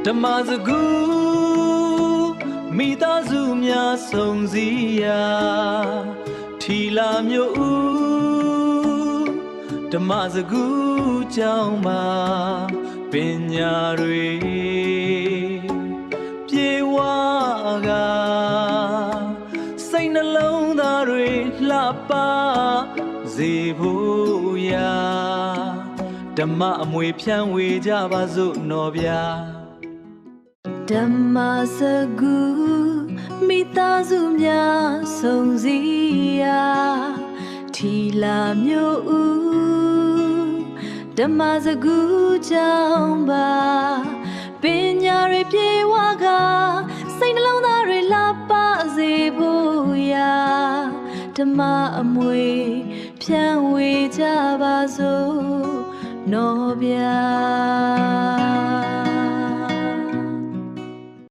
ဓမ္မစကူမိသားစုများဆုံစည်းရာထီလာမျိုးဦးဓမ္မစကူကြောင်းမှာပညာတွေပြေဝကစိတ်နှလုံးသားတွေလှပစေဖို့ရာဓမ္မအမွေဖြန့်ဝေကြပါစို့နော်ဗျာဓမ္မစကူမိသားစုများဆုံစည်းရာထီလာမျိုးဦးဓမ္မစကူကြောင့်ပါပညာတွေပြေဝကစိတ်နှလုံးသားတွေလှပစေဖို့ရာဓမ္မအမွေဖြန့်ဝေကြပါစို့နော်ဗျာ